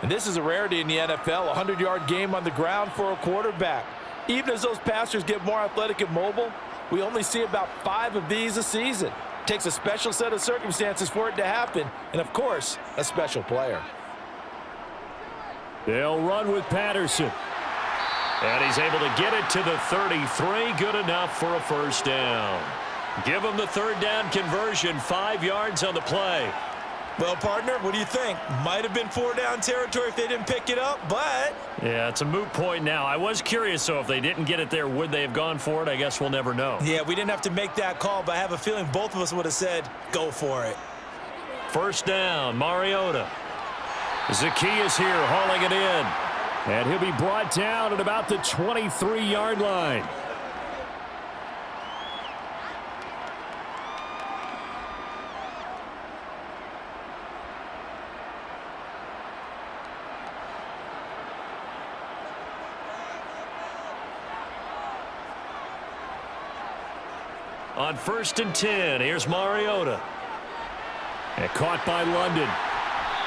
C: And this is a rarity in the NFL, a 100-yard game on the ground for a quarterback. Even as those passers get more athletic and mobile, we only see about 5 of these a season. Takes a special set of circumstances for it to happen, and of course, a special player.
A: They'll run with Patterson. And he's able to get it to the 33. Good enough for a 1st down. Give him the 3rd down conversion, 5 yards on the play.
C: Well, partner, what do you think? Might have been 4-down territory if they didn't pick it up, but...
A: Yeah, it's a moot point now. I was curious, so if they didn't get it there, would they have gone for it? I guess we'll never know.
C: Yeah, we didn't have to make that call, but I have a feeling both of us would have said, go for it.
A: First down, Mariota. Zacchaeus here hauling it in.
B: And he'll be brought down at about the 23-yard line.
A: On 1st and 10, here's Mariota.
B: And caught by London.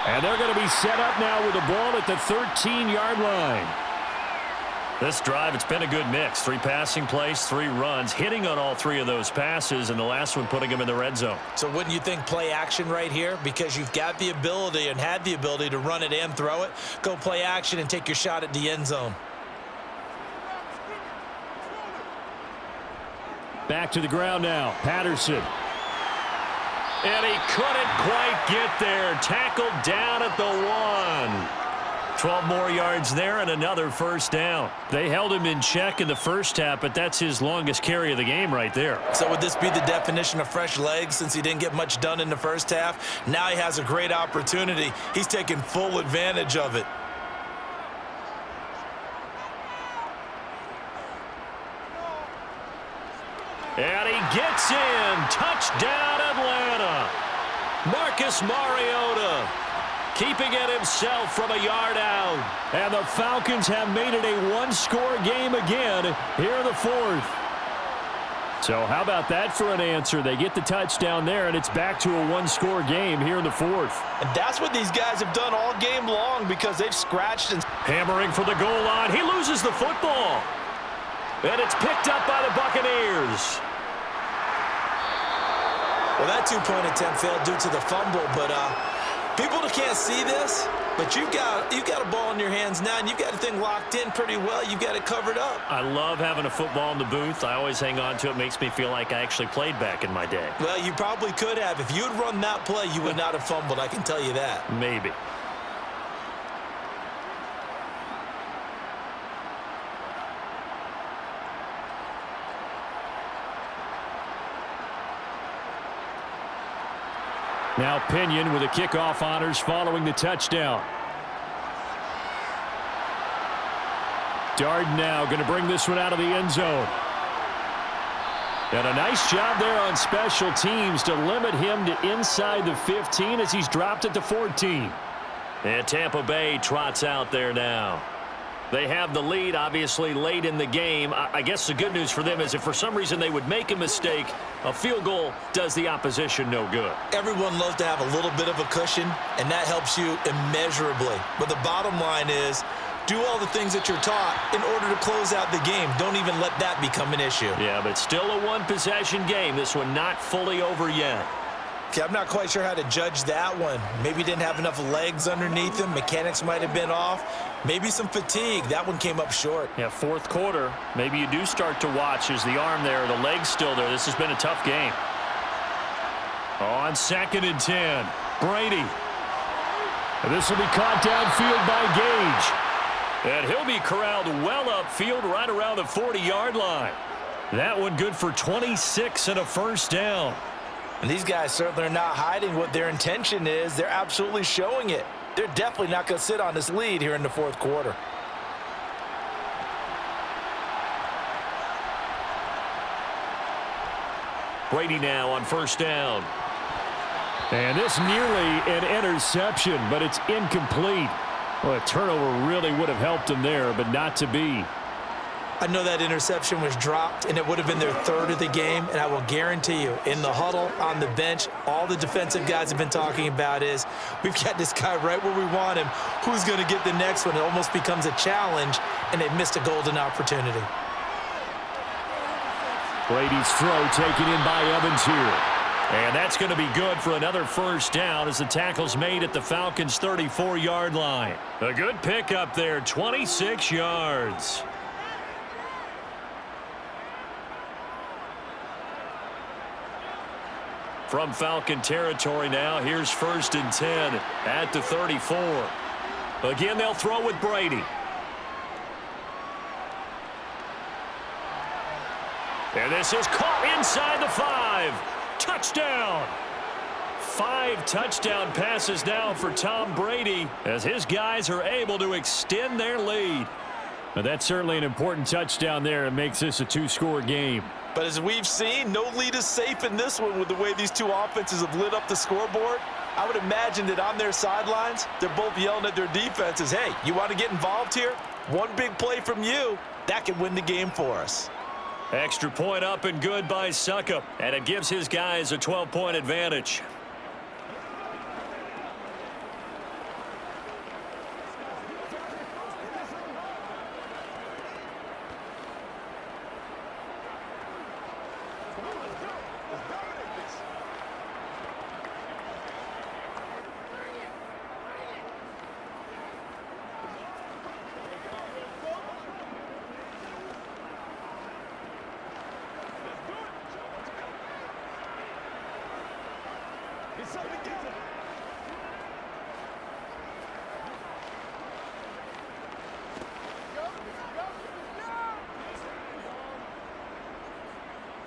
B: And they're going to be set up now with the ball at the 13-yard line.
A: This drive, it's been a good mix. 3 passing plays, 3 runs, hitting on all 3 of those passes, and the last one putting them in the red zone.
C: So wouldn't you think play action right here? Because you've got the ability and had the ability to run it and throw it. Go play action and take your shot at the end zone.
B: Back to the ground now. Patterson.
A: And he couldn't quite get there. Tackled down at the 1. 12 more yards there and another first down. They held him in check in the first half, but that's his longest carry of the game right there.
C: So would this be the definition of fresh legs since he didn't get much done in the first half? Now he has a great opportunity. He's taking full advantage of it.
A: And he gets in. Touchdown, Atlanta. Marcus Mariota keeping it himself from a yard out.
B: And the Falcons have made it a one-score game again here in the 4th. So how about that for an answer? They get the touchdown there, and it's back to a one-score game here in the 4th.
C: And that's what these guys have done all game long because they've scratched and...
A: Hammering for the goal line. He loses the football. And it's picked up by the Buccaneers.
C: Well, that two-point attempt failed due to the fumble, but people can't see this, but you've got a ball in your hands now, and you've got the thing locked in pretty well. You've got it covered up.
A: I love having a football in the booth. I always hang on to it. Makes me feel like I actually played back in my day.
C: Well, you probably could have. If you had run that play, you would not have fumbled, I can tell you that.
A: Maybe.
B: Now Pinion with the kickoff honors following the touchdown. Darden now going to bring this one out of the end zone. And a nice job there on special teams to limit him to inside the 15 as he's dropped it to 14.
A: And Tampa Bay trots out there now. They have the lead, obviously, late in the game. I guess the good news for them is if for some reason they would make a mistake, a field goal does the opposition no good.
C: Everyone loves to have a little bit of a cushion, and that helps you immeasurably. But the bottom line is, do all the things that you're taught in order to close out the game. Don't even let that become an issue.
A: Yeah, but still a one-possession game. This one not fully over yet.
C: Okay, I'm not quite sure how to judge that one. Maybe didn't have enough legs underneath him. Mechanics might have been off. Maybe some fatigue. That one came up short.
A: Yeah, 4th quarter. Maybe you do start to watch as the arm there, the leg's still there. This has been a tough game. On 2nd and 10, Brady.
B: And this will be caught downfield by Gage.
A: And he'll be corralled well upfield right around the 40-yard line. That one good for 26 and a first down.
C: And these guys certainly are not hiding what their intention is. They're absolutely showing it. They're definitely not going to sit on this lead here in the 4th quarter.
A: Brady now on first down.
B: And this nearly an interception, but it's incomplete. Well, a turnover really would have helped him there, but not to be.
C: I know that interception was dropped, and it would have been their 3rd of the game, and I will guarantee you, in the huddle, on the bench, all the defensive guys have been talking about is, we've got this guy right where we want him. Who's going to get the next one? It almost becomes a challenge, and they missed a golden opportunity.
B: Brady's throw taken in by Evans here.
A: And that's going to be good for another first down as the tackle's made at the Falcons' 34-yard line. A good pickup there, 26 yards. From Falcon territory now, here's 1st and 10 at the 34. Again, they'll throw with Brady. And this is caught inside the 5. Touchdown. 5 touchdown passes now for Tom Brady as his guys are able to extend their lead.
B: Now, that's certainly an important touchdown there. It makes this a 2-score game.
C: But as we've seen, no lead is safe in this one with the way these two offenses have lit up the scoreboard. I would imagine that on their sidelines, they're both yelling at their defenses, hey, you want to get involved here? One big play from you, that could win the game for us.
A: Extra point up and good by Suckup, and it gives his guys a 12-point advantage.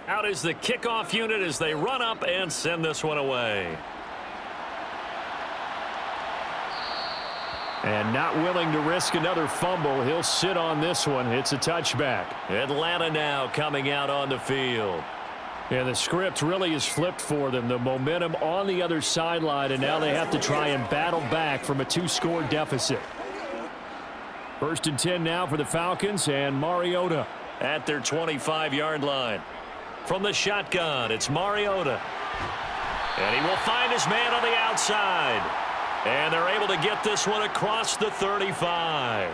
A: Out is the kickoff unit as they run up and send this one away.
B: And not willing to risk another fumble. He'll sit on this one. It's a touchback.
A: Atlanta now coming out on the field.
B: Yeah, the script really is flipped for them. The momentum on the other sideline, and now they have to try and battle back from a 2-score deficit. 1st and 10 now for the Falcons, and Mariota
A: at their 25-yard line. From the shotgun, it's Mariota. And he will find his man on the outside. And they're able to get this one across the 35.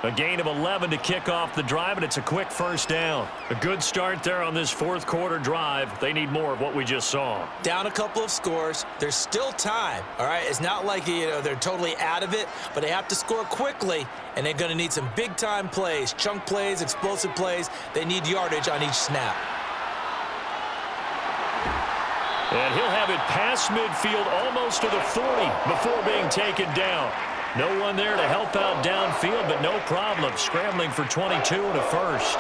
A: A gain of 11 to kick off the drive, and it's a quick 1st down. A good start there on this 4th quarter drive. They need more of what we just saw.
C: Down a couple of scores. There's still time, all right? It's not like, they're totally out of it, but they have to score quickly, and they're going to need some big-time plays, chunk plays, explosive plays. They need yardage on each snap.
A: And he'll have it past midfield almost to the 40 before being taken down. No one there to help out downfield, but no problem. Scrambling for 22 and a 1st.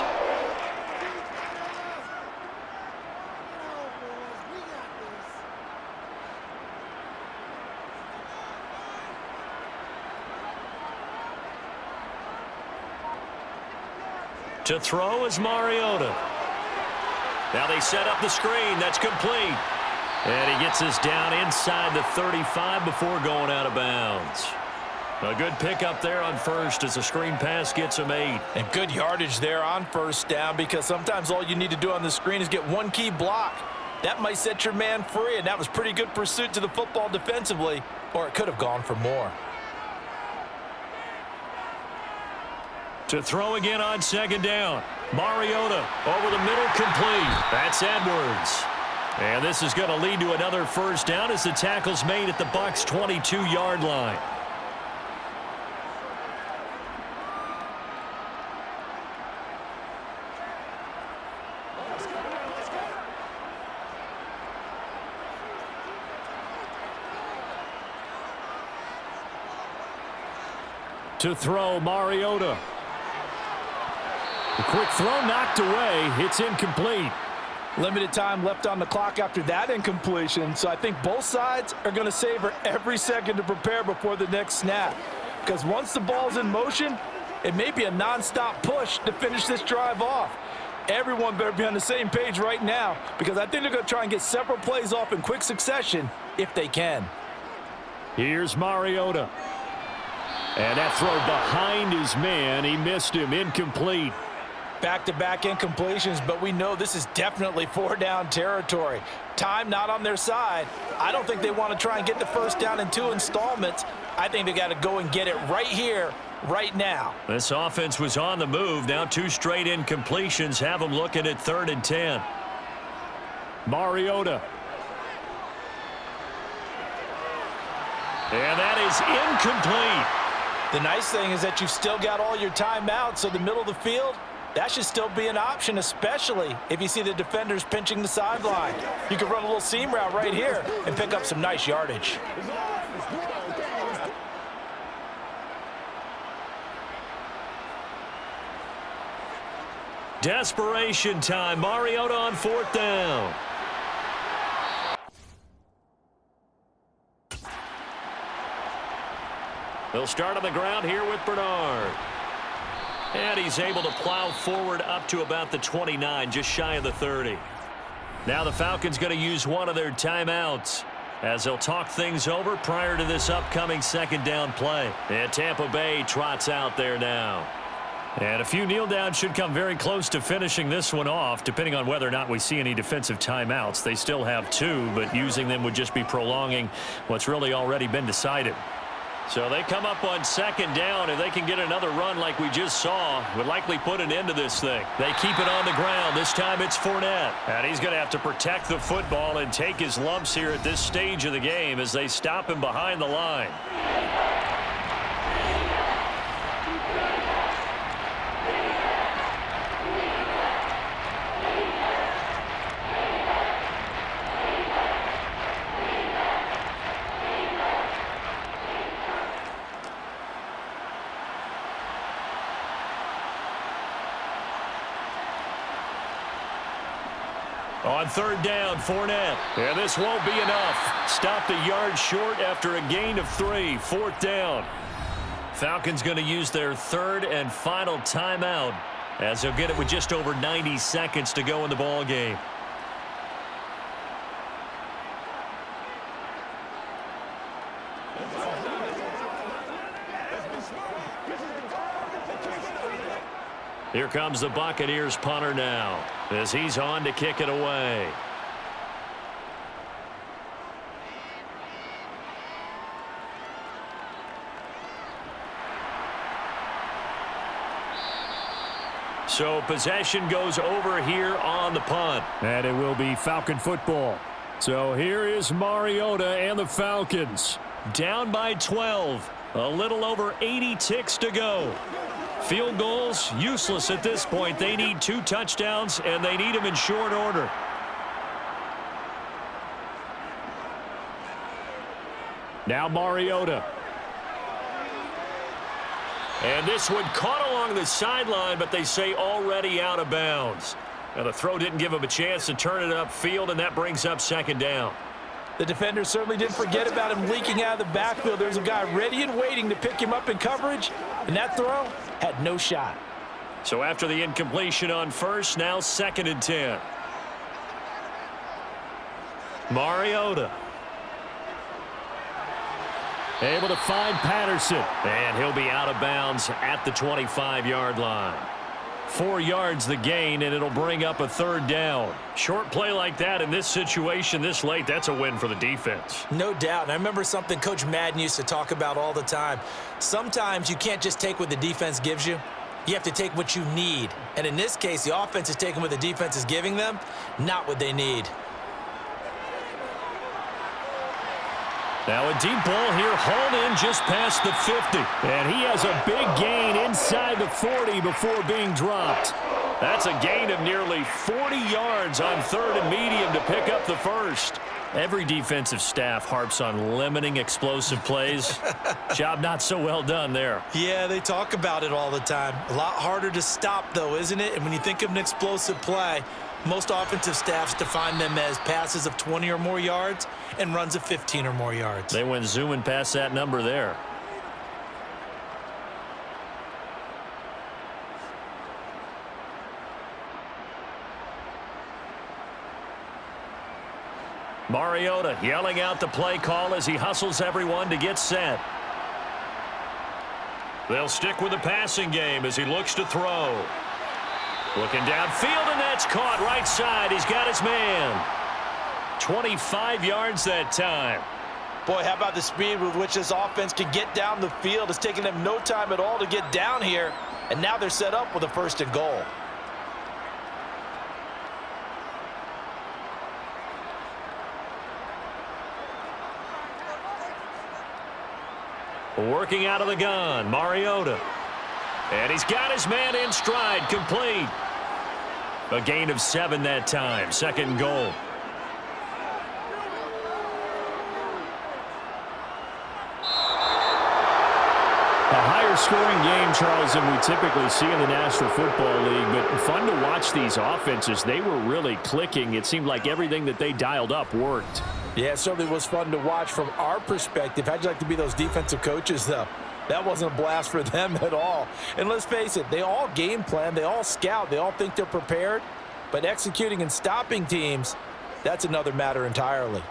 A: To throw is Mariota. Now they set up the screen. That's complete. And he gets us down inside the 35 before going out of bounds. A good pickup there on 1st as the screen pass gets him 8.
C: And good yardage there on 1st down, because sometimes all you need to do on the screen is get one key block. That might set your man free, and that was pretty good pursuit to the football defensively, or it could have gone for more.
A: To throw again on 2nd down. Mariota over the middle, complete. That's Edwards. And this is going to lead to another 1st down as the tackle's made at the Bucs' 22-yard line.
B: To throw, Mariota. The quick throw knocked away. It's incomplete.
E: Limited time left on the clock after that incompletion, so I think both sides are going to savor every second to prepare before the next snap. Because once the ball's in motion, it may be a nonstop push to finish this drive off. Everyone better be on the same page right now, because I think they're going to try and get several plays off in quick succession if they can.
B: Here's Mariota. And that throw behind his man. He missed him. Incomplete.
E: Back-to-back incompletions, but we know this is definitely 4-down territory. Time not on their side. I don't think they want to try and get the 1st down in 2 installments. I think they got to go and get it right here, right now.
A: This offense was on the move. Now 2 straight incompletions have them looking at 3rd and 10.
B: Mariota.
A: And that is incomplete.
E: The nice thing is that you've still got all your timeouts, so the middle of the field, that should still be an option, especially if you see the defenders pinching the sideline. You can run a little seam route right here and pick up some nice yardage.
A: Desperation time. Mariota on 4th down. They'll start on the ground here with Bernard. And he's able to plow forward up to about the 29, just shy of the 30. Now the Falcons going to use one of their timeouts as they'll talk things over prior to this upcoming 2nd down play. And Tampa Bay trots out there now. And a few kneel downs should come very close to finishing this one off, depending on whether or not we see any defensive timeouts. They still have 2, but using them would just be prolonging what's really already been decided. So they come up on 2nd down. If they can get another run like we just saw, would likely put an end to this thing. They keep it on the ground. This time it's Fournette. And he's going to have to protect the football and take his lumps here at this stage of the game as they stop him behind the line. On 3rd down, Fournette. And this won't be enough. Stopped a yard short after a gain of 3. 4th down. Falcons going to use their 3rd and final timeout as they'll get it with just over 90 seconds to go in the ball game. Here comes the Buccaneers punter now as he's on to kick it away. So possession goes over here on the punt.
B: And it will be Falcon football. So here is Mariota and the Falcons.
A: Down by 12. A little over 80 ticks to go. Field goals, useless at this point. They need 2 touchdowns, and they need them in short order.
B: Now Mariota.
A: And this one caught along the sideline, but they say already out of bounds. Now the throw didn't give him a chance to turn it upfield, and that brings up 2nd down.
E: The defenders certainly didn't forget about him leaking out of the backfield. There's a guy ready and waiting to pick him up in coverage, and that throw had no shot.
A: So after the incompletion on 1st, now 2nd and 10. Mariota.
B: Able to find Patterson.
A: And he'll be out of bounds at the 25-yard line. 4 yards the gain, and it'll bring up a 3rd down. Short play like that in this situation this late, that's a win for the defense.
C: No doubt. And I remember something Coach Madden used to talk about all the time. Sometimes you can't just take what the defense gives you. You have to take what you need. And in this case, the offense is taking what the defense is giving them, not what they need.
A: Now a deep ball here, hauled in just past the 50.
B: And he has a big gain inside the 40 before being dropped.
A: That's a gain of nearly 40 yards on 3rd and medium to pick up the 1st. Every defensive staff harps on limiting explosive plays. Job not so well done there.
C: Yeah, they talk about it all the time. A lot harder to stop, though, isn't it? And when you think of an explosive play, most offensive staffs define them as passes of 20 or more yards and runs of 15 or more yards.
A: They went zooming past that number there. Mariota yelling out the play call as he hustles everyone to get set. They'll stick with the passing game as he looks to throw. Looking downfield, and that's caught right side. He's got his man. 25 yards that time.
E: Boy, how about the speed with which this offense can get down the field? It's taking them no time at all to get down here, and now they're set up with a 1st and goal.
A: Working out of the gun, Mariota. And he's got his man in stride, complete. A gain of 7 that time, 2nd and goal.
B: A higher scoring game, Charles, than we typically see in the National Football League, but fun to watch these offenses. They were really clicking. It seemed like everything that they dialed up worked.
E: Yeah, it certainly was fun to watch from our perspective. How'd you like to be those defensive coaches, though? That wasn't a blast for them at all. And let's face it, they all game plan, they all scout, they all think they're prepared, but executing and stopping teams, that's another matter entirely.